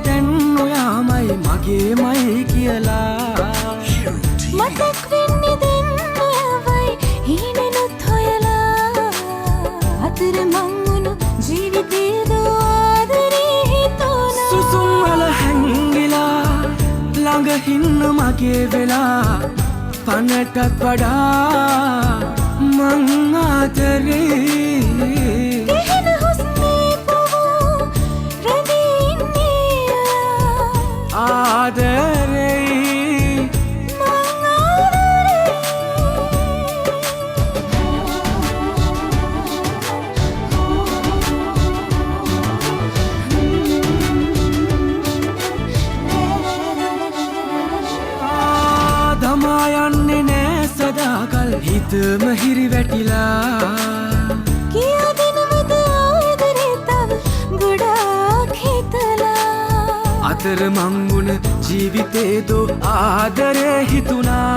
දැන් ඔයාමයි මගේමයි කියලා මතක් වෙන්නේ දැන් ඔයාවයි හීනෙනුත් හොයලා අතර මං වුණු ජීවිතේ දෝ ආදරේ හිතුණා සුසුම් වල හැංගිලා ළඟ හින්න මගේ වෙලා පනටත් වඩා මං ආදරේ ගැහෙන හුස්මේ පවෝ රැඳී ඉන්නේ ආදරේ දමායන්නේ නෑ සදාකල් හිතම හිරි වැටිලා කියා දෙනවද ආදරේ තව ගොඩාක් හිතලා අතර මංගුණ ජීවිතේ දෝ ආදරේ හිතුණා